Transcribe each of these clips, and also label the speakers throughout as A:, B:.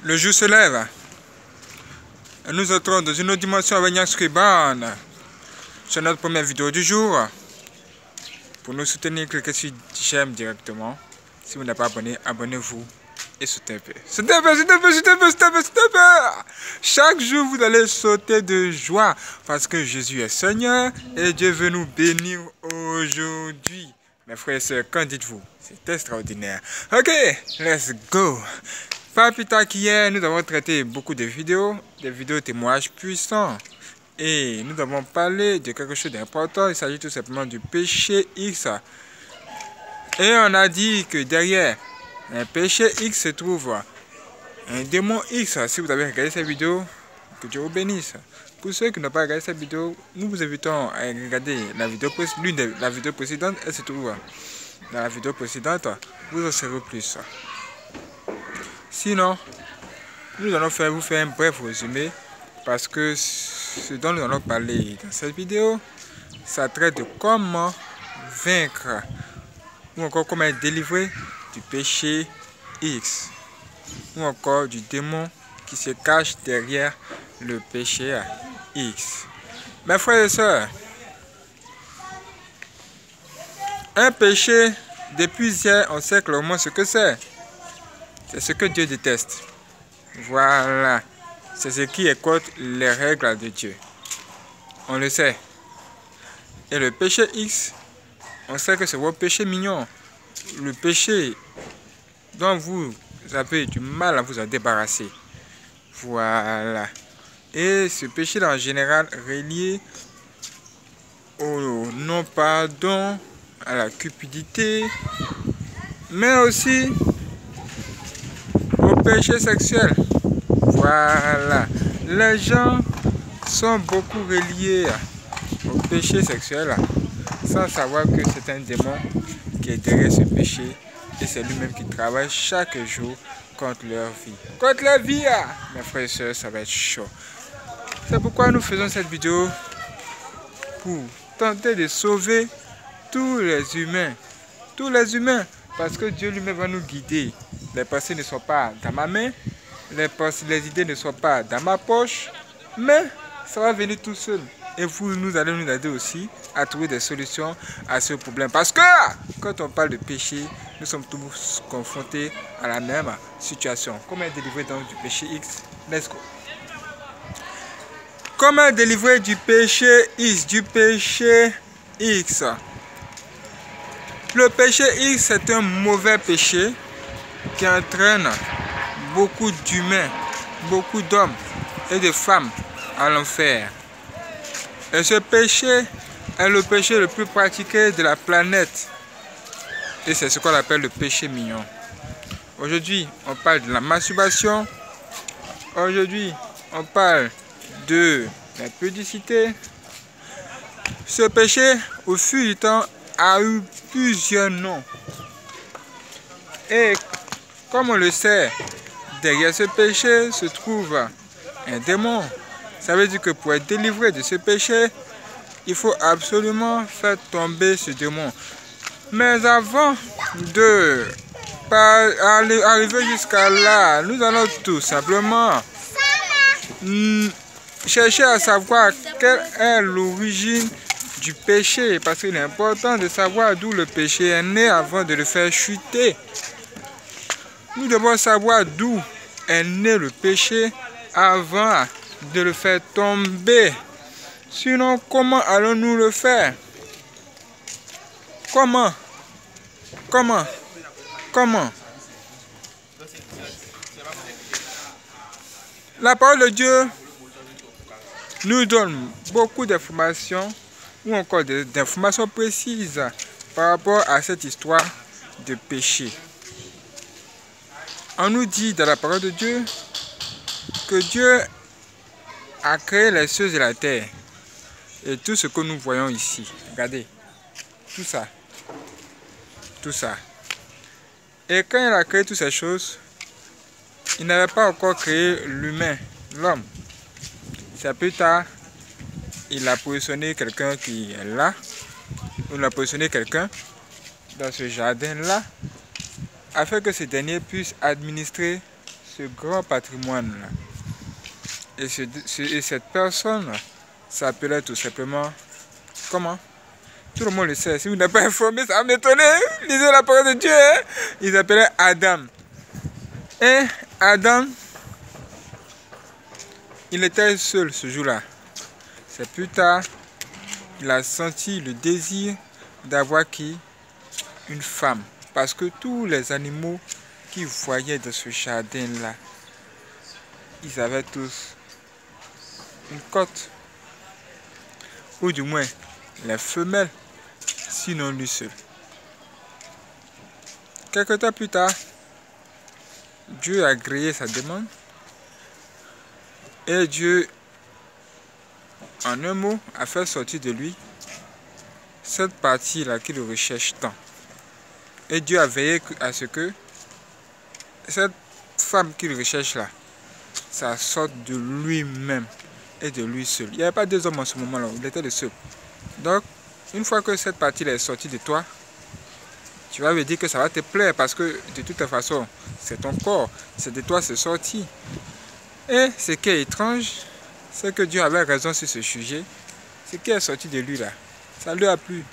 A: Le jour se lève. Nous entrons dans une autre dimension avec Scriban. C'est notre première vidéo du jour. Pour nous soutenir, cliquez sur j'aime directement. Si vous n'êtes pas abonné, abonnez-vous et sautez un peu. Sautez un peu, sautez un peu, sautez un peu, sautez un peu, sautez un peu. Chaque jour, vous allez sauter de joie parce que Jésus est Seigneur et Dieu veut nous bénir aujourd'hui. Mes frères et sœurs, qu'en dites-vous? C'est extraordinaire. Ok, let's go. Pas plus tard qu'hier, nous avons traité beaucoup de vidéos, des vidéos témoignages puissants. Et nous avons parlé de quelque chose d'important. Il s'agit tout simplement du péché X. Et on a dit que derrière un péché X se trouve un démon X. Si vous avez regardé cette vidéo, que Dieu vous bénisse. Pour ceux qui n'ont pas regardé cette vidéo, nous vous invitons à regarder la vidéo, l'une de la vidéo précédente. Elle se trouve dans la vidéo précédente. Vous en saurez plus. Sinon, nous allons vous faire un bref résumé parce que ce dont nous allons parler dans cette vidéo, ça traite de comment vaincre ou encore comment être délivré du péché X ou encore du démon qui se cache derrière le péché X. Mes frères et sœurs, un péché, depuis hier, on sait clairement ce que c'est. C'est ce que Dieu déteste. Voilà. C'est ce qui est contre les règles de Dieu. On le sait. Et le péché X, on sait que c'est votre péché mignon. Le péché dont vous avez du mal à vous en débarrasser. Voilà. Et ce péché en général relié au non-pardon, à la cupidité, mais aussi au péché sexuel. Voilà. Les gens sont beaucoup reliés au péché sexuel sans savoir que c'est un démon qui est derrière ce péché et c'est lui-même qui travaille chaque jour contre leur vie. Contre la vie, mes frères et sœurs, ça va être chaud. C'est pourquoi nous faisons cette vidéo pour tenter de sauver tous les humains. Tous les humains, parce que Dieu lui-même va nous guider. Les pensées ne sont pas dans ma main, les idées ne sont pas dans ma poche, mais ça va venir tout seul. Et vous, nous allez nous aider aussi à trouver des solutions à ce problème. Parce que quand on parle de péché, nous sommes tous confrontés à la même situation. Comment être délivré donc du péché X? Let's go. Comment délivrer du péché X? Du péché X. Le péché X, c'est un mauvais péché qui entraîne beaucoup d'humains, beaucoup d'hommes et de femmes à l'enfer. Et ce péché est le péché le plus pratiqué de la planète. Et c'est ce qu'on appelle le péché mignon. Aujourd'hui, on parle de la masturbation. Aujourd'hui, on parle de la pudicité. Ce péché, au fil du temps, a eu plusieurs noms. Et comme on le sait, derrière ce péché se trouve un démon. Ça veut dire que pour être délivré de ce péché, il faut absolument faire tomber ce démon. Mais avant de arriver jusqu'à là, nous allons tout simplement chercher à savoir quelle est l'origine du péché. Parce qu'il est important de savoir d'où le péché est né avant de le faire chuter. Nous devons savoir d'où est né le péché avant de le faire tomber. Sinon, comment allons-nous le faire? Comment? La parole de Dieu nous donne beaucoup d'informations ou encore d'informations précises par rapport à cette histoire de péché. On nous dit dans la parole de Dieu que Dieu a créé les cieux et la terre et tout ce que nous voyons ici. Regardez, tout ça. Et quand il a créé toutes ces choses, il n'avait pas encore créé l'humain, l'homme. C'est plus tard, il a positionné quelqu'un qui est là. Il a positionné quelqu'un dans ce jardin-là, afin que ce dernier puisse administrer ce grand patrimoine-là. Et cette personne s'appelait tout simplement... Comment? Tout le monde le sait. Si vous n'êtes pas informé, ça va m'étonner. Lisez la parole de Dieu. Hein? Il s'appelait Adam. Et Adam, il était seul ce jour-là. C'est plus tard, il a senti le désir d'avoir qui? Une femme. Parce que tous les animaux qu'il voyait dans ce jardin-là, ils avaient tous une côte. Ou du moins, les femelles, sinon lui seul. Quelque temps plus tard, Dieu a agréé sa demande. Et Dieu, en un mot, a fait sortir de lui cette partie-là qu'il recherche tant. Et Dieu a veillé à ce que cette femme qu'il recherche là, ça sorte de lui-même et de lui seul. Il n'y avait pas deux hommes en ce moment-là, il était le seul. Donc, une fois que cette partie-là est sortie de toi, tu vas me dire que ça va te plaire parce que de toute façon, c'est ton corps, c'est de toi, c'est sorti. Et ce qui est étrange, c'est que Dieu avait raison sur ce sujet. Ce qui est sorti de lui là, ça lui a plu.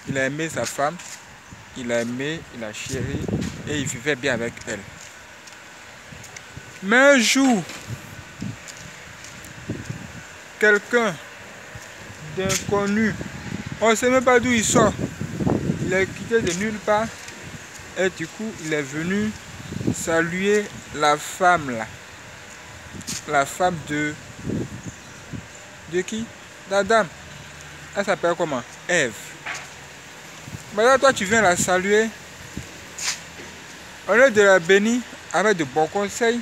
A: Il a aimé sa femme, il a aimé, il a chéri et il vivait bien avec elle. Mais un jour, quelqu'un d'inconnu, on ne sait même pas d'où il sort, il est quitté de nulle part et du coup il est venu saluer la femme là, la femme de qui? D'Adam. Elle s'appelle comment? Ève. Maintenant toi tu viens la saluer, au lieu de la bénir avec de bons conseils,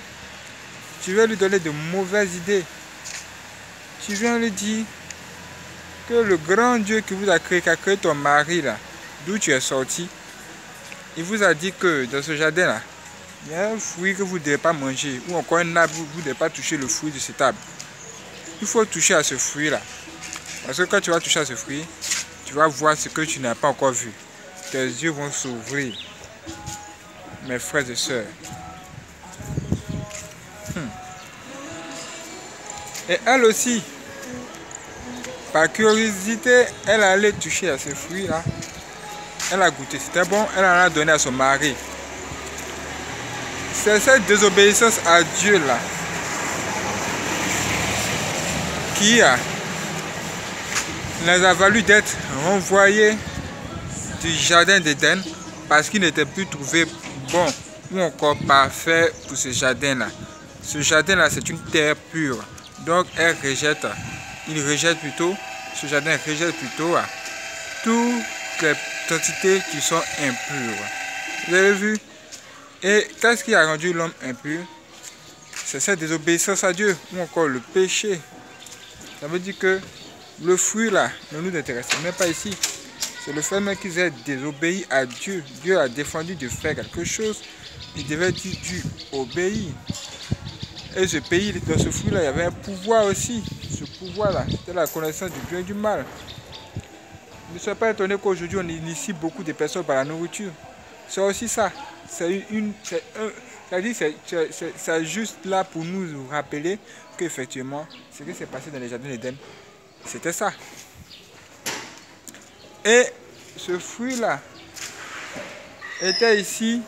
A: tu veux lui donner de mauvaises idées. Tu viens lui dire que le grand Dieu qui vous a créé, qui a créé ton mari là, d'où tu es sorti, il vous a dit que dans ce jardin là, il y a un fruit que vous ne devez pas manger, ou encore un arbre, vous ne devez pas toucher le fruit de cet arbre. Il faut toucher à ce fruit là. Parce que quand tu vas toucher à ce fruit, tu vas voir ce que tu n'as pas encore vu. Tes yeux vont s'ouvrir. Mes frères et sœurs. Et elle aussi, par curiosité, elle allait toucher à ce fruit là. Elle a goûté, c'était bon, elle en a donné à son mari. C'est cette désobéissance à Dieu là qui les a valu d'être renvoyés du jardin d'Éden parce qu'il n'était plus trouvé bon ou encore parfait pour ce jardin là. Ce jardin là, c'est une terre pure. Donc il rejette plutôt, ce jardin rejette plutôt toutes les entités qui sont impures. Vous avez vu? Et qu'est-ce qui a rendu l'homme impur? C'est cette désobéissance à Dieu ou encore le péché. Ça veut dire que le fruit là ne nous intéresse même pas ici. C'est le fait même qu'ils aient désobéi à Dieu. Dieu a défendu de faire quelque chose. Il devait dire Dieu obéir. Et ce pays, dans ce fruit là, il y avait un pouvoir aussi. Ce pouvoir là, c'était la connaissance du bien et du mal. Ne soyez pas étonné qu'aujourd'hui on initie beaucoup de personnes par la nourriture. C'est aussi ça. C'est juste là pour nous rappeler qu'effectivement, ce qui s'est passé dans les jardins d'Éden, c'était ça. Et ce fruit-là était ici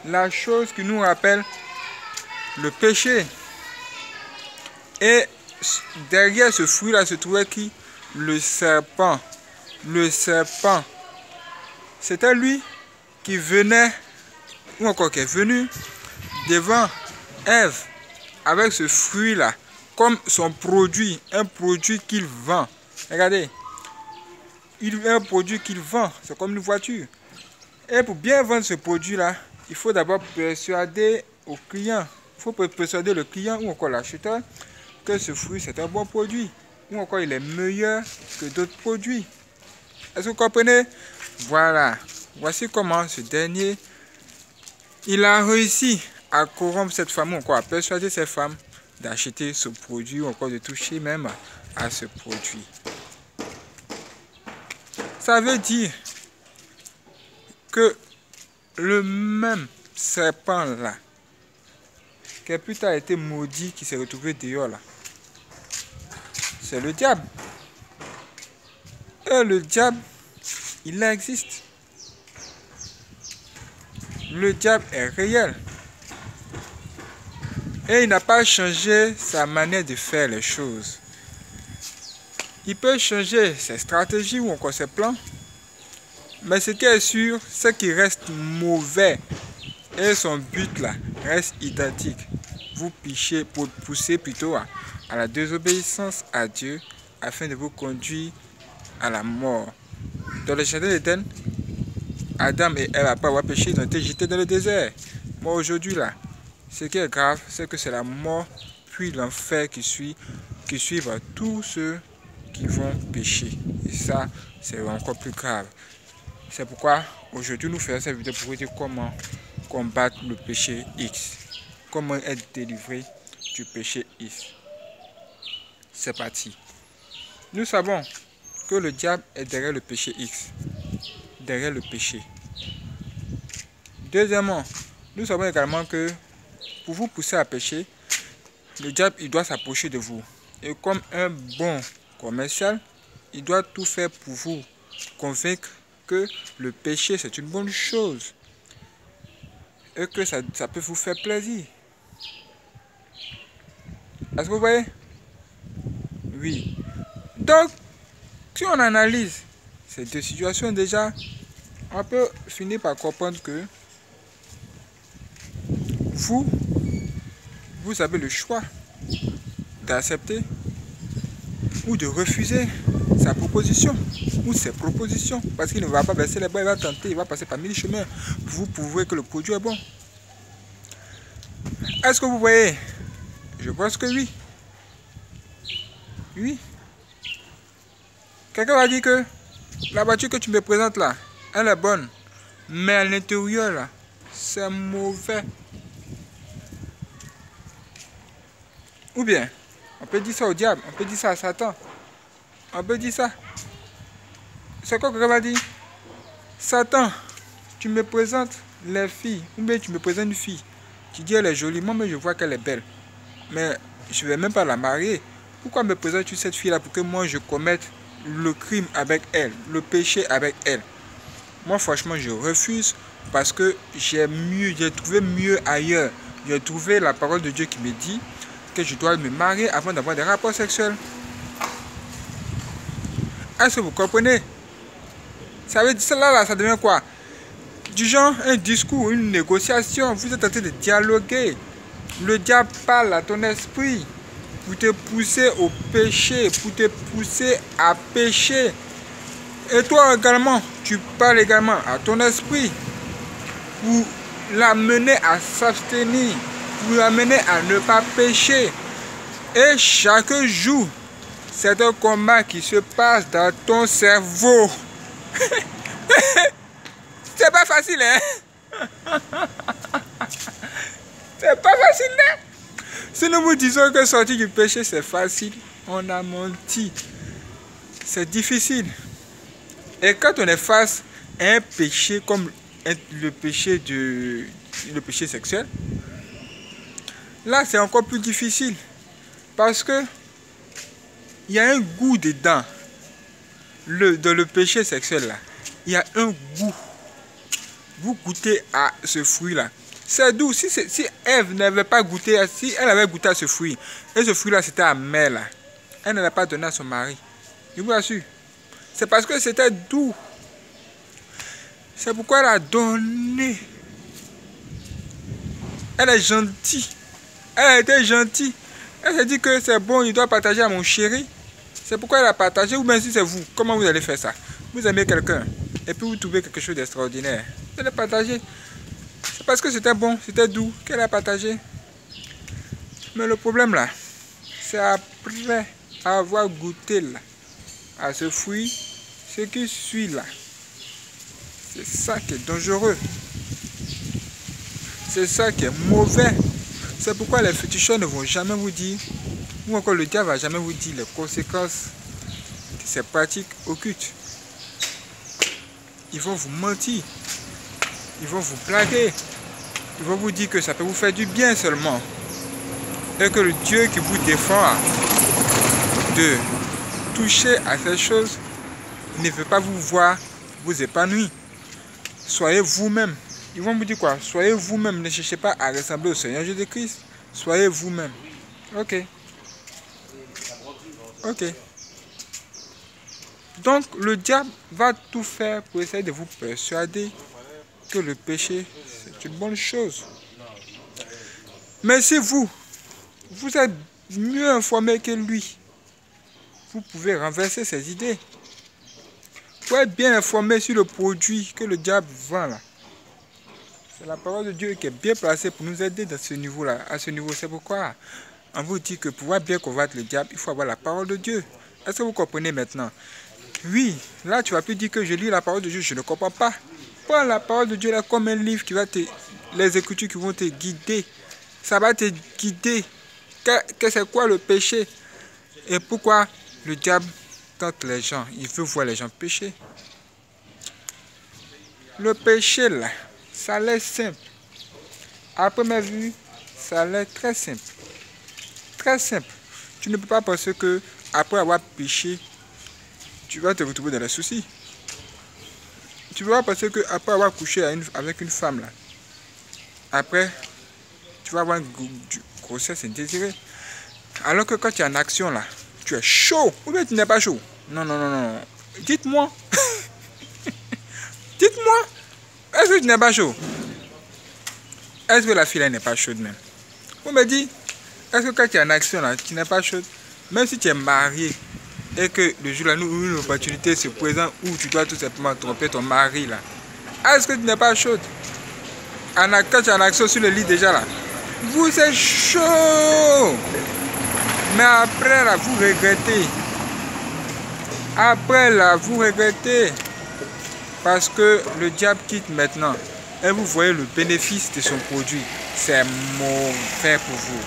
A: la chose qui nous rappelle le péché. Et derrière ce fruit-là se trouvait qui? Le serpent. Le serpent. C'était lui qui venait, ou encore qui est venu devant Ève avec ce fruit-là, comme son produit, un produit qu'il vend. Regardez, il a un produit qu'il vend, c'est comme une voiture. Et pour bien vendre ce produit-là, il faut d'abord persuader au client. Il faut persuader le client ou encore l'acheteur que ce fruit c'est un bon produit, ou encore il est meilleur que d'autres produits. Est-ce que vous comprenez? Voilà. Voici comment ce dernier, il a réussi à corrompre cette femme ou encore à persuader cette femme d'acheter ce produit ou encore de toucher même à ce produit. Ça veut dire que le même serpent là qui a plus tard été maudit, qui s'est retrouvé dehors là. C'est le diable. Et le diable, il existe. Le diable est réel. Et il n'a pas changé sa manière de faire les choses. Il peut changer ses stratégies ou encore ses plans. Mais ce qui est sûr, c'est qu'il reste mauvais. Et son but là reste identique. Vous poussez plutôt à la désobéissance à Dieu afin de vous conduire à la mort. Dans le jardin d'Éden, Adam et Ève, après avoir péché, ils ont été jetés dans le désert. Moi aujourd'hui là, ce qui est grave, c'est que c'est la mort puis l'enfer qui suivent tous ceux qui vont pécher. Et ça, c'est encore plus grave. C'est pourquoi aujourd'hui nous faisons cette vidéo pour vous dire comment combattre le péché X. Comment être délivré du péché X. C'est parti. Nous savons que le diable est derrière le péché X. Derrière le péché. Deuxièmement, nous savons également que pour vous pousser à pécher, le diable il doit s'approcher de vous. Et comme un bon commercial, il doit tout faire pour vous convaincre que le péché c'est une bonne chose. Et que ça peut vous faire plaisir. Est-ce que vous voyez? Oui. Donc, si on analyse ces deux situations déjà, on peut finir par comprendre que vous avez le choix d'accepter ou de refuser sa proposition ou ses propositions. Parce qu'il ne va pas baisser les bras, il va tenter, il va passer par 1000 chemins pour vous prouver que le produit est bon. Est-ce que vous voyez? Je pense que oui. Oui. Quelqu'un va dire que la voiture que tu me présentes là, elle est bonne. Mais à l'intérieur là, c'est mauvais. Ou bien, on peut dire ça au diable, on peut dire ça à Satan. On peut dire ça. C'est quoi que quelqu'un va dire? Satan, tu me présentes les filles. Ou bien tu me présentes une fille. Tu dis elle est jolie, moi mais je vois qu'elle est belle. Mais je ne vais même pas la marier. Pourquoi me présentes-tu cette fille-là pour que moi je commette le crime avec elle, le péché avec elle? Moi franchement je refuse parce que j'ai trouvé mieux ailleurs. J'ai trouvé la parole de Dieu qui me dit que je dois me marier avant d'avoir des rapports sexuels. Est-ce que vous comprenez? Ça veut dire cela là, ça devient quoi? Du genre un discours, une négociation. Vous êtes en train de dialoguer. Le diable parle à ton esprit pour te pousser au péché, pour te pousser à pécher. Et toi également, tu parles également à ton esprit pour l'amener à s'abstenir, pour l'amener à ne pas pécher. Et chaque jour, c'est un combat qui se passe dans ton cerveau. C'est pas facile, hein? C'est pas facile, hein? Si nous vous disons que sortir du péché c'est facile, on a menti. C'est difficile. Et quand on est face à un péché comme le péché sexuel, là c'est encore plus difficile. Parce que il y a un goût dedans. Dans le péché sexuel là, il y a un goût. Vous goûtez à ce fruit là. C'est doux. Si Ève n'avait pas goûté, si elle avait goûté à ce fruit, et ce fruit là c'était amer là, elle ne l'a pas donné à son mari. Je vous assure. C'est parce que c'était doux. C'est pourquoi elle a donné. Elle est gentille. Elle a été gentille. Elle s'est dit que c'est bon, il doit partager à mon chéri. C'est pourquoi elle a partagé. Ou bien si c'est vous, comment vous allez faire ça? Vous aimez quelqu'un et puis vous trouvez quelque chose d'extraordinaire. Vous allez partager. C'est parce que c'était bon, c'était doux qu'elle a partagé. Mais le problème là, c'est après avoir goûté là, à ce fruit, ce qui suit là. C'est ça qui est dangereux. C'est ça qui est mauvais. C'est pourquoi les féticheurs ne vont jamais vous dire, ou encore le diable ne va jamais vous dire les conséquences de ces pratiques occultes. Ils vont vous mentir. Ils vont vous blaguer. Ils vont vous dire que ça peut vous faire du bien seulement. et que le Dieu qui vous défend de toucher à ces choses ne veut pas vous voir vous épanouir. Soyez vous-même. Ils vont vous dire quoi? Soyez vous-même. Ne cherchez pas à ressembler au Seigneur Jésus-Christ. Soyez vous-même. Ok. Ok. Donc, le diable va tout faire pour essayer de vous persuader que le péché, c'est une bonne chose. Mais si vous êtes mieux informé que lui, vous pouvez renverser ses idées. Vous êtes bien informé sur le produit que le diable vend là. C'est la parole de Dieu qui est bien placée pour nous aider dans ce niveau-là. À ce niveau, c'est pourquoi on vous dit que pour pouvoir bien combattre le diable, il faut avoir la parole de Dieu. Est-ce que vous comprenez maintenant? Oui, là tu vas plus dire que je lis la parole de Dieu, je ne comprends pas. Prends la parole de Dieu là comme un livre qui va te... Les Écritures qui vont te guider. Ça va te guider. Que c'est quoi le péché? Et pourquoi le diable tente les gens? Il veut voir les gens pécher. Le péché là, ça a l'air simple. À première vue, ça a l'air très simple. Très simple. Tu ne peux pas penser que après avoir péché, tu vas te retrouver dans les soucis. Tu ne peux pas penser que après avoir couché avec une femme là, après, tu vas avoir une grossesse indésirée. Alors que quand tu es en action là, tu es chaud. Ou bien tu n'es pas chaud. Non, non, non, non. Dites-moi. Dites-moi. Est-ce que tu n'es pas chaud? Est-ce que la fille là n'est pas chaude même? Vous me dites, est-ce que quand tu es en action là, tu n'es pas chaude? Même si tu es marié et que le jour là, une opportunité se présente où tu dois tout simplement tromper ton mari là, est-ce que tu n'es pas chaude? Quand tu es en action sur le lit déjà là, vous êtes chaud. Mais après là, vous regrettez. Après là, vous regrettez. Parce que le diable quitte maintenant. Et vous voyez le bénéfice de son produit. C'est mauvais pour vous.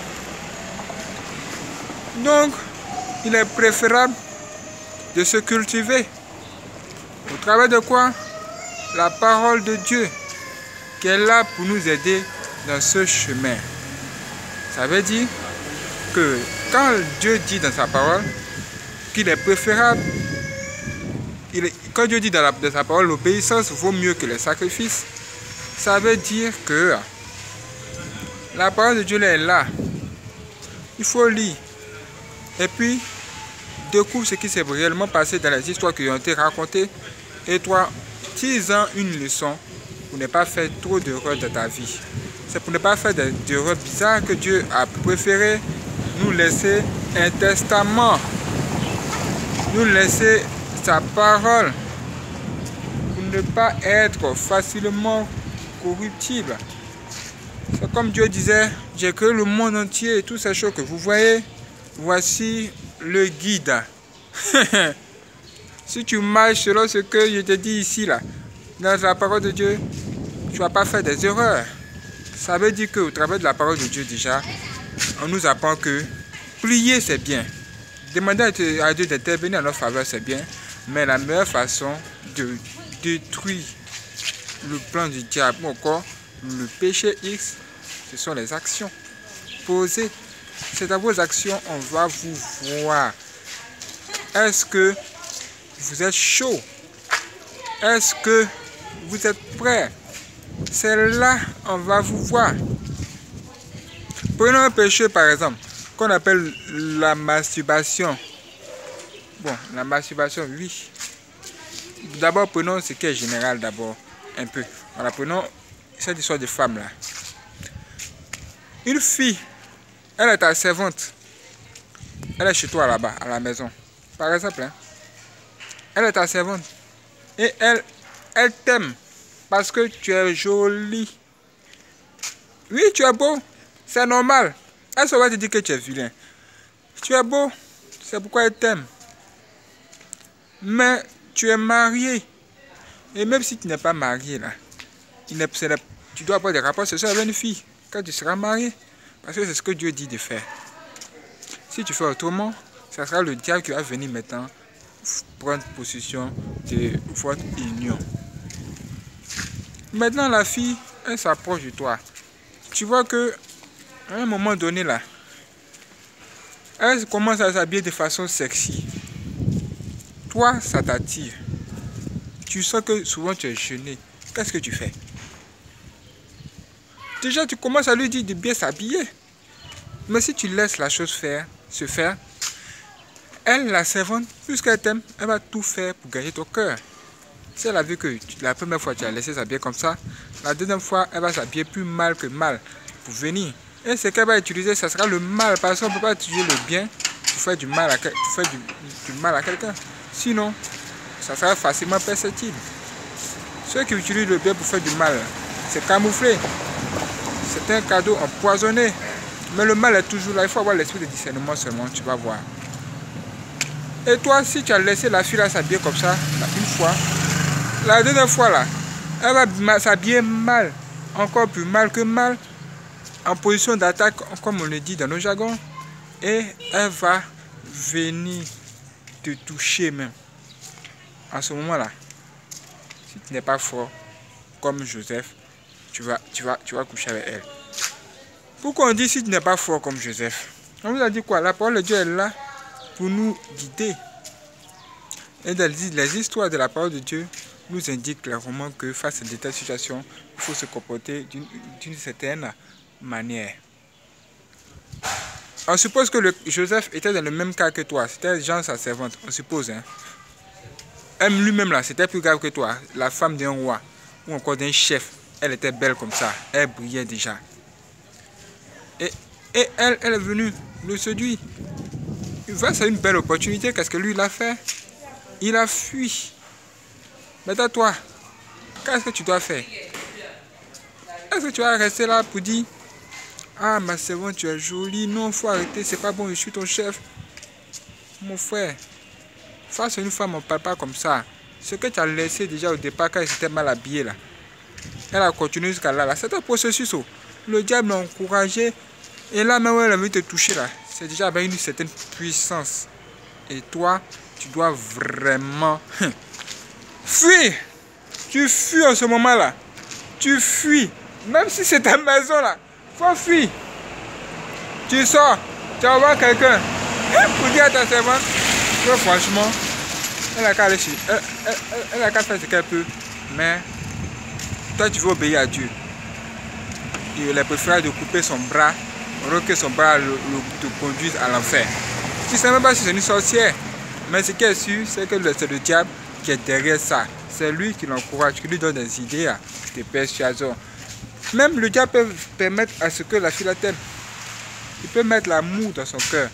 A: Donc, il est préférable de se cultiver. Au travers de quoi? La parole de Dieu, qui est là pour nous aider dans ce chemin. Ça veut dire que quand Dieu dit dans sa parole qu'il est préférable, quand Dieu dit dans sa parole l'obéissance vaut mieux que les sacrifices, ça veut dire que la parole de Dieu est là. Il faut lire. Et puis, découvre ce qui s'est réellement passé dans les histoires qui ont été racontées. Et toi, tire-en une leçon pour ne pas faire trop d'erreurs dans ta vie. C'est pour ne pas faire d'erreurs bizarres que Dieu a préféré nous laisser un testament. Nous laisser sa parole. Pour ne pas être facilement corruptible. C'est comme Dieu disait, j'ai créé le monde entier et toutes ces choses que vous voyez, voici le guide. Si tu marches selon ce que je te dis ici, là, dans la parole de Dieu, tu ne vas pas faire des erreurs. Ça veut dire qu'au travers de la parole de Dieu déjà, on nous apprend que prier c'est bien. Demander à Dieu d'intervenir en notre faveur c'est bien. Mais la meilleure façon de détruire le plan du diable ou encore le péché X, ce sont les actions posées. C'est à vos actions on va vous voir. Est-ce que vous êtes chaud? Est-ce que vous êtes prêt? C'est là on va vous voir. Prenons un péché par exemple qu'on appelle la masturbation. Bon, la masturbation, oui. D'abord prenons ce qui est général d'abord un peu. Voilà, prenons cette histoire de femme là. Une fille, elle est ta servante. Elle est chez toi là-bas, à la maison. Par exemple, hein, elle est ta servante. Et elle t'aime parce que tu es jolie. Oui, tu es beau. C'est normal. Elle va te dire que tu es vilain. Tu es beau. C'est pourquoi elle t'aime. Mais tu es marié. Et même si tu n'es pas marié là, tu dois avoir des rapports sexuels avec une fille quand tu seras marié. Parce que c'est ce que Dieu dit de faire. Si tu fais autrement, ça sera le diable qui va venir maintenant prendre possession de votre union. Maintenant la fille, elle s'approche de toi. Tu vois que à un moment donné là, Elle commence à s'habiller de façon sexy. Toi, ça t'attire. Tu sens que souvent tu es gêné. Qu'est-ce que tu fais? Déjà, tu commences à lui dire de bien s'habiller. Mais si tu laisses la chose se faire, elle, la servante, puisqu'elle t'aime, elle va tout faire pour gagner ton cœur. Si elle a vu que la première fois tu as laissé s'habiller comme ça, la deuxième fois, elle va s'habiller plus mal que mal pour venir. Et ce qu'elle va utiliser, ça sera le mal. Parce qu'on ne peut pas utiliser le bien pour faire du mal à quelqu'un. Sinon, ça sera facilement perceptible. Ceux qui utilisent le bien pour faire du mal, c'est camouflé. C'est un cadeau empoisonné. Mais le mal est toujours là. Il faut avoir l'esprit de discernement seulement, tu vas voir. Et toi, si tu as laissé la fille là s'habiller comme ça, une fois, la deuxième fois là, elle va s'habiller mal. Encore plus mal que mal. En position d'attaque, comme on le dit dans nos jargons. Et elle va venir te toucher même. En ce moment-là, si tu n'es pas fort, comme Joseph, tu vas coucher avec elle. Pourquoi on dit si tu n'es pas fort comme Joseph? On vous a dit quoi? La parole de Dieu est là pour nous guider. Et les histoires de la parole de Dieu nous indiquent clairement que face à de telles situations, il faut se comporter d'une certaine manière. On suppose que Joseph était dans le même cas que toi. C'était Jean, sa servante. On suppose. Hein. Lui-même là, c'était plus grave que toi. La femme d'un roi ou encore d'un chef. Elle était belle comme ça. Elle brillait déjà. Et elle est venue le séduire. Face à une belle opportunité, qu'est-ce que lui il a fait? Il a fui. Maintenant toi, qu'est-ce que tu dois faire? Est-ce que tu vas rester là pour dire ah ma servante tu es jolie? Non, faut arrêter, c'est pas bon, je suis ton chef. Mon frère, face à une femme, on ne parle pas comme ça. Ce que tu as laissé déjà au départ quand elle s'était mal habillée là, elle a continué jusqu'à là. C'est un processus. Oh. Le diable l'a encouragé. Et là même où elle a envie de te toucher là, c'est déjà avec une certaine puissance. Et toi, tu dois vraiment fuir. Tu fuis en ce moment là. Tu fuis. Même si c'est ta maison là, faut fuir. Tu sors, tu vas voir quelqu'un pour dire à ta servante que franchement, elle a qu'à faire ce qu'elle peut. Mais toi tu veux obéir à Dieu. Il est préférable de couper son bras, alors que son bras te conduise à l'enfer. Tu ne sais même pas si c'est une sorcière. Mais ce qui est sûr, c'est que c'est le diable qui est derrière ça. C'est lui qui l'encourage, qui lui donne des idées, des persuasions. Même le diable peut permettre à ce que la fille la t'aime. Il peut mettre l'amour dans son cœur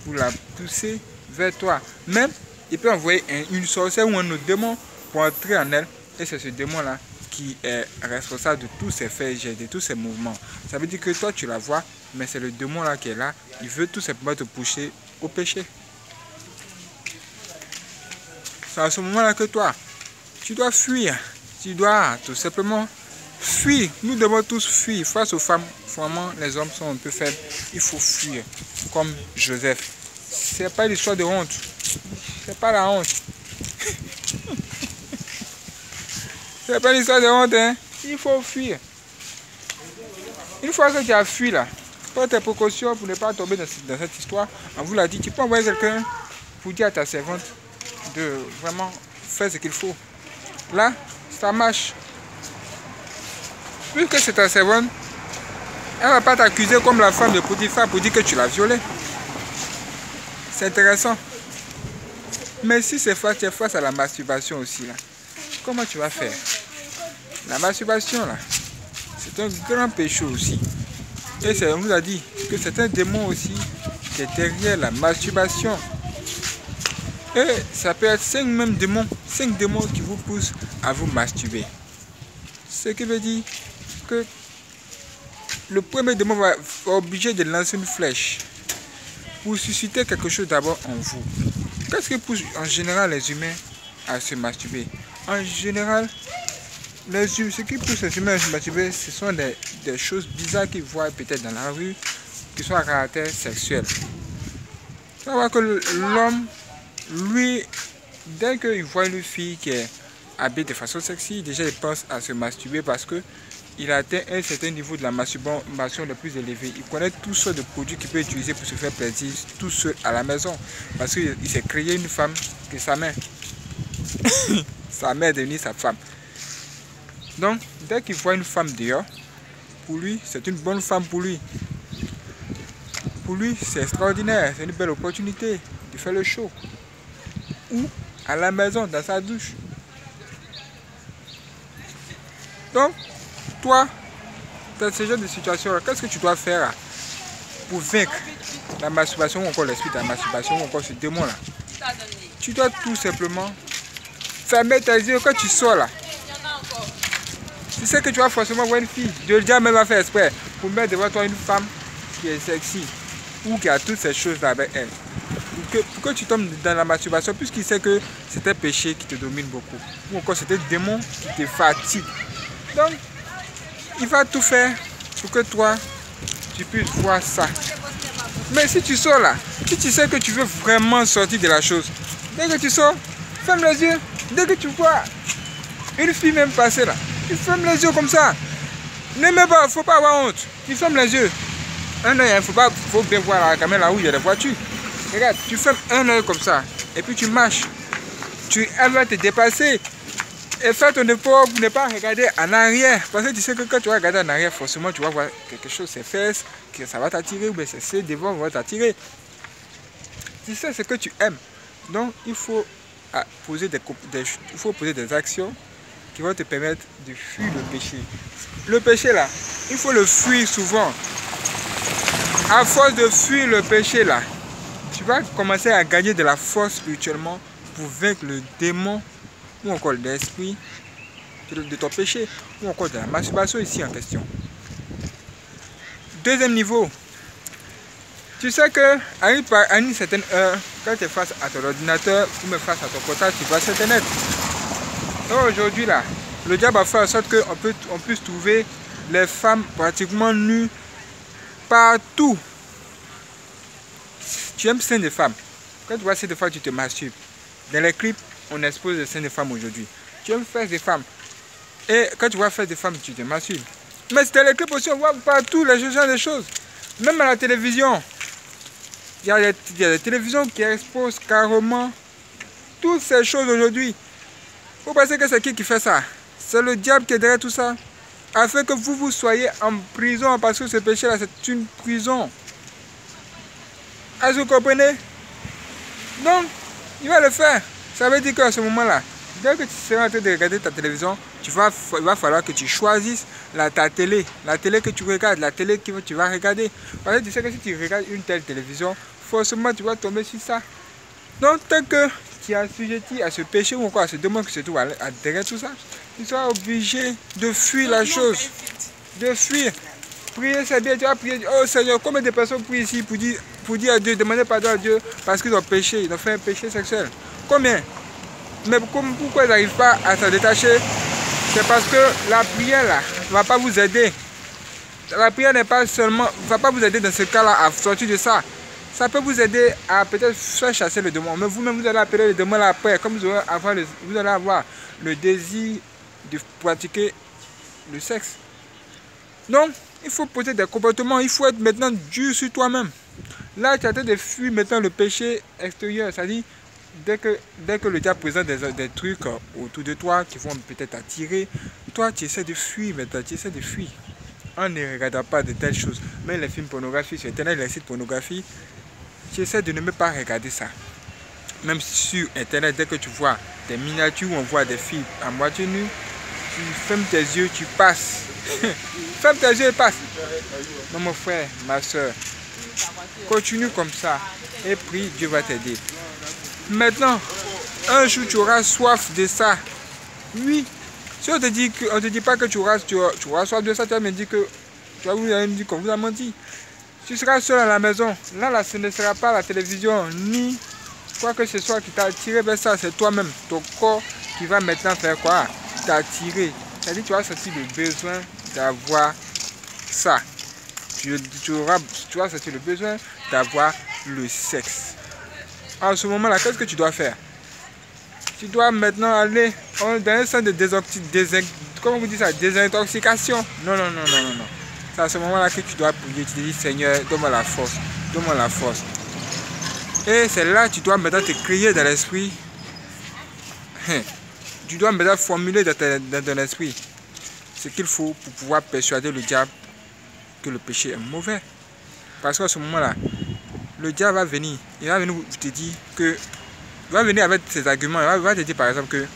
A: pour la pousser vers toi. Même, il peut envoyer une sorcière ou un autre démon pour entrer en elle. Et c'est ce démon-là qui est responsable de tous ces faits, de tous ces mouvements. Ça veut dire que toi, tu la vois, mais c'est le démon-là qui est là. Il veut tout simplement te pousser au péché. C'est à ce moment-là que toi, tu dois fuir. Tu dois tout simplement fuir. Nous devons tous fuir. Face aux femmes, vraiment, les hommes sont un peu faibles. Il faut fuir. Comme Joseph. C'est pas l'histoire de honte. C'est pas la honte. C'est pas l'histoire de honte. Hein? Il faut fuir. Une fois que tu as fui là, prends tes précautions pour ne pas tomber dans cette histoire. On vous l'a dit, tu peux envoyer quelqu'un pour dire à ta servante de vraiment faire ce qu'il faut. Là, ça marche. Puisque c'est ta servante, elle ne va pas t'accuser comme la femme de Potiphar pour dire que tu l'as violée. C'est intéressant. Mais si c'est face, tu es face à la masturbation aussi, là, comment tu vas faire? La masturbation, là, c'est un grand péché aussi. Et on vous a dit que c'est un démon aussi qui est derrière la masturbation. Et ça peut être 5 démons qui vous poussent à vous masturber. Ce qui veut dire que le premier démon va obliger de lancer une flèche pour susciter quelque chose d'abord en vous. Qu'est-ce qui pousse en général les humains à se masturber? En général, ce qui pousse les humains à se masturber, ce sont des choses bizarres qu'ils voient peut-être dans la rue, qui sont à caractère sexuel. Tu vas voir que l'homme, lui, dès qu'il voit une fille qui est habillée de façon sexy, déjà il pense à se masturber parce que il a atteint un certain niveau de la masturbation le plus élevé. Il connaît tous sortes de produits qu'il peut utiliser pour se faire plaisir tout seul à la maison. Parce qu'il s'est créé une femme que sa mère. Sa mère est devenue sa femme. Donc, dès qu'il voit une femme dehors, pour lui, c'est une bonne femme pour lui. Pour lui, c'est extraordinaire. C'est une belle opportunité de faire le show. Ou à la maison, dans sa douche. Donc, toi, dans ce genre de situation, qu'est-ce que tu dois faire pour vaincre la masturbation ou encore les suites à la masturbation ou encore ce démon-là? Tu dois tout simplement fermer tes yeux quand tu sors là. Tu sais que tu vas forcément voir une fille. Le diable même va faire exprès pour mettre devant toi une femme qui est sexy ou qui a toutes ces choses-là avec elle. Pour que tu tombes dans la masturbation, puisqu'il sait que c'est un péché qui te domine beaucoup. Ou encore c'est un démon qui te fatigue. Donc, il va tout faire pour que toi, tu puisses voir ça. Mais si tu sors là, si tu sais que tu veux vraiment sortir de la chose, dès que tu sors, ferme les yeux. Dès que tu vois une fille même passer là, tu fermes les yeux comme ça. N'aimez pas, il ne faut pas avoir honte. Tu fermes les yeux. Un œil, il faut bien voir la caméra là où il y a des voitures. Regarde, tu fermes un œil comme ça. Et puis tu marches. Elle va te dépasser. Et fais ton effort pour ne pas regarder en arrière. Parce que tu sais que quand tu vas regarder en arrière, forcément tu vas voir quelque chose, ses fesses, que ça va t'attirer, ou bien c'est devant va t'attirer. Tu sais ce que tu aimes. Donc il faut poser des actions qui vont te permettre de fuir le péché. Le péché là, il faut le fuir souvent. À force de fuir le péché là, tu vas commencer à gagner de la force spirituellement pour vaincre le démon ou encore l'esprit de ton péché, ou encore de la masturbation ici en question. Deuxième niveau, tu sais que à une certaine heure, quand tu es face à ton ordinateur ou même face à ton portable, tu vas sur Internet. Aujourd'hui là, le diable a fait en sorte qu'on puisse trouver les femmes pratiquement nues partout. Tu aimes seins de femmes. Quand tu vois seins de femmes, tu te masturbes. Dans les clips, on expose les seins de femmes aujourd'hui. Tu aimes faire des femmes. Et quand tu vois faire des femmes, tu te masturbes. Mais dans les clips aussi, on voit partout les genre de choses. Même à la télévision. Il y a des télévisions qui exposent carrément toutes ces choses aujourd'hui. Vous pensez que c'est qui fait ça? C'est le diable qui est derrière tout ça. Afin que vous soyez en prison. Parce que ce péché-là, c'est une prison. Est-ce que vous comprenez? Donc, il va le faire. Ça veut dire qu'à ce moment-là, dès que tu seras en train de regarder ta télévision, il va falloir que tu choisisses ta télé. La télé que tu regardes, la télé que tu vas regarder. Parce que tu sais que si tu regardes une telle télévision, forcément tu vas tomber sur ça. Donc, tant que tu es assujetti à ce péché ou encore à ce démon qui se trouve derrière tout ça, tu seras obligé de fuir la chose. De fuir. Prier, c'est bien. Tu vas prier. Oh Seigneur, combien de personnes prient ici pour dire à Dieu, demander pardon à Dieu parce qu'ils ont péché, ils ont fait un péché sexuel. Combien? Mais pourquoi ils n'arrivent pas à s'en détacher? C'est parce que la prière là ne va pas vous aider. La prière n'est pas seulement, ne va pas vous aider dans ce cas-là à sortir de ça. Ça peut vous aider à peut-être faire chasser le démon. Mais vous-même, vous allez appeler le démon là après. Comme vous allez avoir le désir de pratiquer le sexe. Donc, il faut poser des comportements. Il faut être maintenant dur sur toi-même. Là, tu as de fuir maintenant le péché extérieur. C'est-à-dire, dès que le diable présente des trucs autour de toi qui vont peut-être attirer, toi, tu essaies de fuir maintenant. Tu essaies de fuir. On ne regarde pas de telles choses. Même les films pornographiques, sur Internet, les sites pornographiques, tu essaies de ne même pas regarder ça. Même sur Internet, dès que tu vois des miniatures où on voit des filles à moitié nues, tu fermes tes yeux, tu passes. Ferme tes yeux et passe. Non, mon frère, ma soeur, continue comme ça et prie, Dieu va t'aider. Maintenant, un jour tu auras soif de ça. Oui. Si on te dit pas que tu auras soif de ça, tu vas me dire qu'on vous a menti. Tu seras seul à la maison. Là, ce ne sera pas la télévision ni quoi que ce soit qui t'a attiré vers ça. C'est toi-même, ton corps qui va maintenant faire quoi? T'attirer. C'est-à-dire tu vas sentir le besoin d'avoir ça. Tu vas sentir le besoin d'avoir le sexe. En ce moment-là, qu'est-ce que tu dois faire? Tu dois maintenant aller dans un centre de comment vous dites ça, désintoxication. Non. C'est à ce moment-là que tu dois prier. Tu te dis, Seigneur, donne-moi la force. Donne-moi la force. Et c'est là que tu dois maintenant te crier dans l'esprit. Tu dois maintenant formuler dans ton esprit ce qu'il faut pour pouvoir persuader le diable que le péché est mauvais. Parce qu'à ce moment-là, le diable va venir. Il va venir te dire que... Il va venir avec ses arguments. Il va te dire par exemple que...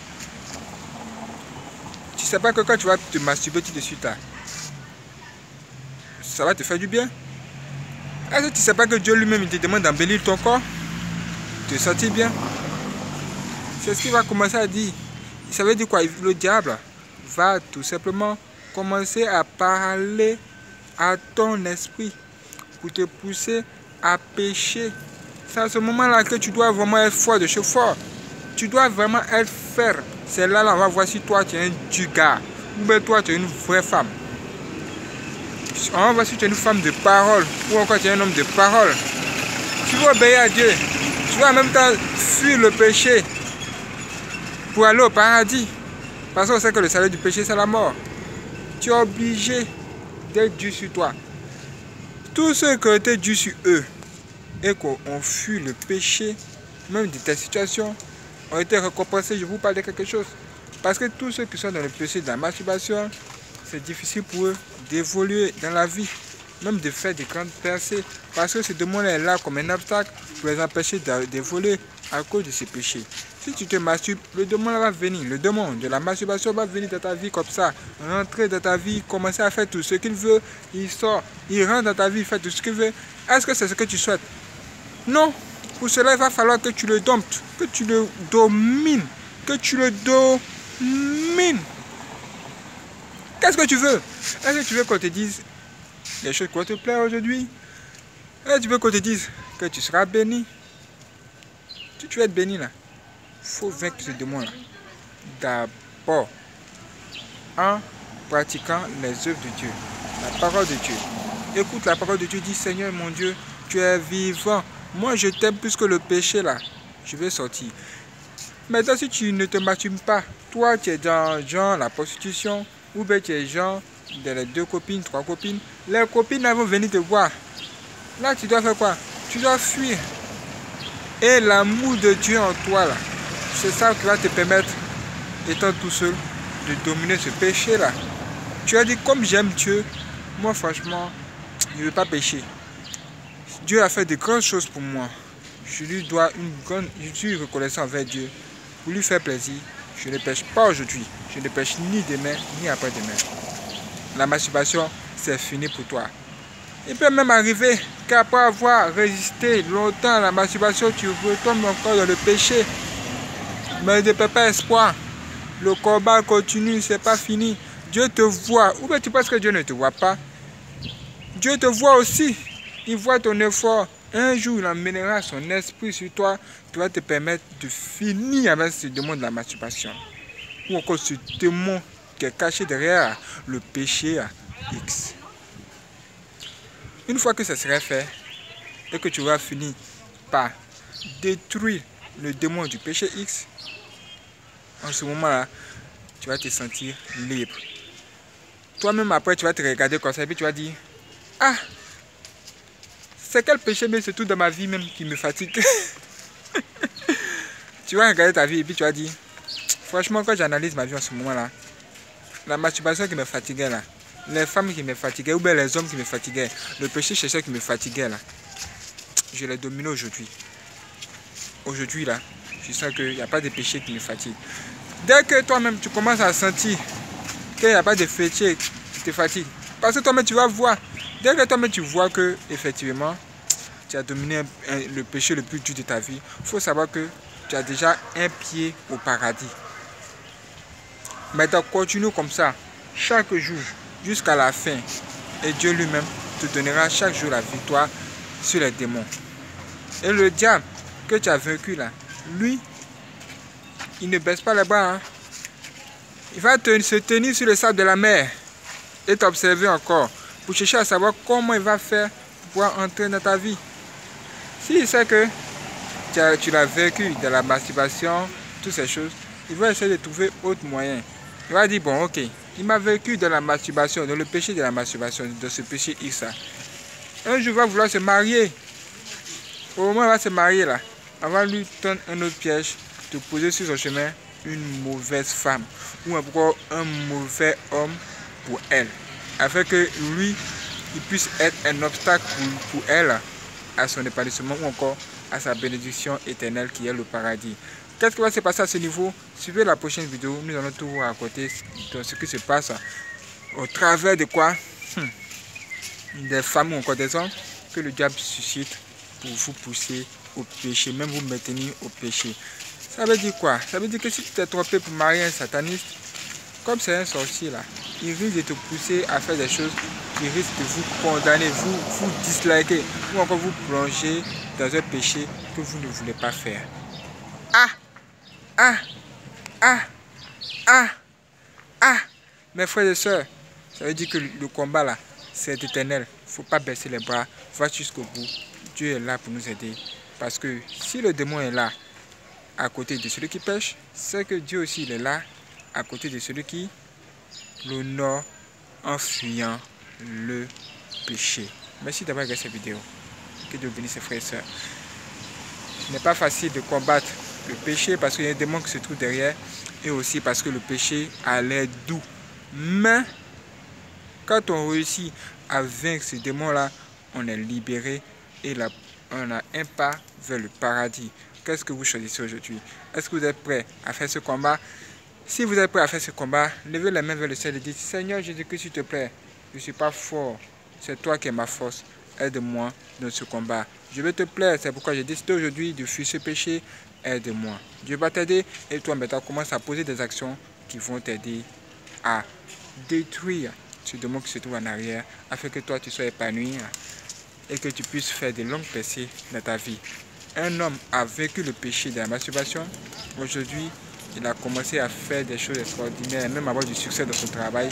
A: Tu sais pas que quand tu vas te masturber tout de suite là, ça va te faire du bien. Est-ce que tu sais pas que Dieu lui-même te demande d'embellir ton corps, te sentir bien? C'est ce qu'il va commencer à dire. Ça veut dire quoi? Le diable va tout simplement commencer à parler à ton esprit pour te pousser à pécher. C'est à ce moment-là que tu dois vraiment être fort de chez fort. Tu dois vraiment être ferme. C'est là, on va voir si toi tu es un gars ou bien toi tu es une vraie femme. On va voir si tu es une femme de parole ou encore tu es un homme de parole. Tu vas obéir à Dieu. Tu vas en même temps fuir le péché pour aller au paradis. Parce qu'on sait que le salaire du péché c'est la mort. Tu es obligé d'être dur sur toi. Tous ceux qui ont été durs sur eux et qu'on fuit le péché, même de tes situations, ont été récompensés. Je vous parle de quelque chose. Parce que tous ceux qui sont dans le péché, dans la masturbation, c'est difficile pour eux d'évoluer dans la vie, même de faire des grandes percées. Parce que ce démon est là comme un obstacle pour les empêcher d'évoluer à cause de ces péchés. Si tu te masturbes, le démon va venir. Le démon de la masturbation va venir dans ta vie comme ça, rentrer dans ta vie, commencer à faire tout ce qu'il veut. Il sort, il rentre dans ta vie, il fait tout ce qu'il veut. Est-ce que c'est ce que tu souhaites? Non. Pour cela, il va falloir que tu le domptes, que tu le domines, que tu le domines. Qu'est-ce que tu veux? Est-ce que tu veux qu'on te dise les choses qui vont te plaire aujourd'hui? Est-ce que tu veux qu'on te dise que tu seras béni? Si tu veux être béni là, il faut vaincre ce démon là. D'abord, en pratiquant les œuvres de Dieu, la parole de Dieu. Écoute la parole de Dieu, dis Seigneur mon Dieu, tu es vivant. Moi je t'aime plus que le péché là. Je vais sortir. Maintenant si tu ne te masturbes pas, toi tu es dans genre la prostitution, ou bien tu es genre dans les 2 copines, 3 copines, les copines vont venir te voir. Là tu dois faire quoi? Tu dois fuir. Et l'amour de Dieu en toi là, c'est ça qui va te permettre, étant tout seul, de dominer ce péché là. Tu as dit comme j'aime Dieu, moi franchement, je ne veux pas pécher. Dieu a fait de grandes choses pour moi. Je lui dois je suis reconnaissant envers Dieu. Pour lui faire plaisir, je ne pêche pas aujourd'hui. Je ne pêche ni demain, ni après-demain. La masturbation, c'est fini pour toi. Il peut même arriver qu'après avoir résisté longtemps à la masturbation, tu retombes encore dans le péché. Mais ne perds pas espoir. Le combat continue, c'est pas fini. Dieu te voit. Ou bien tu penses que Dieu ne te voit pas? Dieu te voit aussi. Il voit ton effort. Un jour, il emmènera son esprit sur toi qui va te permettre de finir avec ce démon de la masturbation. Ou encore ce démon qui est caché derrière le péché X. Une fois que ça sera fait et que tu auras fini par détruire le démon du péché X, en ce moment-là, tu vas te sentir libre. Toi-même après, tu vas te regarder comme ça et puis tu vas dire, ah, c'est quel péché, mais c'est tout dans ma vie même qui me fatigue. Tu vas regarder ta vie et puis tu vas dire, franchement, quand j'analyse ma vie en ce moment-là, la masturbation qui me fatiguait là, les femmes qui me fatiguaient, ou bien les hommes qui me fatiguaient, le péché chercheur qui me fatiguait là, je l'ai dominé aujourd'hui. Aujourd'hui là, je sens qu'il n'y a pas de péché qui me fatigue. Dès que toi-même tu commences à sentir qu'il n'y a pas de péché qui te fatigue, parce que toi-même tu vas voir, dès que toi-même tu vois que effectivement tu as dominé le péché le plus dur de ta vie, il faut savoir que tu as déjà un pied au paradis. Maintenant continue comme ça, chaque jour, jusqu'à la fin. Et Dieu lui-même te donnera chaque jour la victoire sur les démons. Et le diable que tu as vaincu là, lui, il ne baisse pas les bras. Hein. Il va se tenir sur le sable de la mer et t'observer encore pour chercher à savoir comment il va faire pour pouvoir entrer dans ta vie. S'il sait que tu l'as vaincu de la masturbation, toutes ces choses, il va essayer de trouver autre moyen. Il va dire, bon, ok, Il m'a vécu dans la masturbation, dans le péché de la masturbation, dans ce péché X. Un jour, il va vouloir se marier. Au moment où il va se marier, là, on va lui tendre un autre piège, de poser sur son chemin une mauvaise femme ou encore un mauvais homme pour elle, afin que lui, il puisse être un obstacle pour elle à son épanouissement ou encore à sa bénédiction éternelle qui est le paradis. Qu'est-ce qui va se passer à ce niveau? Suivez la prochaine vidéo, nous allons tout vous raconter dans ce qui se passe au travers de quoi des femmes ou encore des hommes que le diable suscite pour vous pousser au péché, même vous maintenir au péché. Ça veut dire quoi? Ça veut dire que si tu t'es trompé pour marier un sataniste, comme c'est un sorcier là, il risque de te pousser à faire des choses qui risquent de vous condamner, vous disliker ou encore vous plonger dans un péché que vous ne voulez pas faire. Mes frères et sœurs, ça veut dire que le combat là, c'est éternel. Il ne faut pas baisser les bras, va jusqu'au bout. Dieu est là pour nous aider. Parce que si le démon est là, à côté de celui qui pêche, c'est que Dieu aussi il est là, à côté de celui qui l'honore en fuyant le péché. Merci d'avoir regardé cette vidéo. Que Dieu bénisse ses frères et sœurs. Ce n'est pas facile de combattre le péché parce qu'il y a un démon qui se trouve derrière et aussi parce que le péché a l'air doux. Mais quand on réussit à vaincre ce démon-là, on est libéré et on a un pas vers le paradis. Qu'est-ce que vous choisissez aujourd'hui? Est-ce que vous êtes prêts à faire ce combat? Si vous êtes prêts à faire ce combat, levez la main vers le ciel et dites: Seigneur Jésus-Christ, s'il te plaît, je ne suis pas fort. C'est toi qui es ma force. Aide-moi dans ce combat. Je veux te plaire. C'est pourquoi j'ai décidé aujourd'hui de fuir ce péché. Aide-moi. Dieu va t'aider et toi maintenant commence à poser des actions qui vont t'aider à détruire ce démon qui se trouve en arrière afin que toi tu sois épanoui et que tu puisses faire de longues percées dans ta vie. Un homme a vécu le péché de la masturbation. Aujourd'hui, il a commencé à faire des choses extraordinaires, même avoir du succès dans son travail.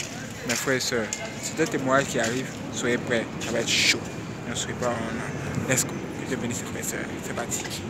A: Mes frères et sœurs, c'est un témoignage qui arrive. Soyez prêts, ça va être chaud. Ne soyez pas en... Let's go. Que Dieu bénisse ses frères et sœurs. C'est parti.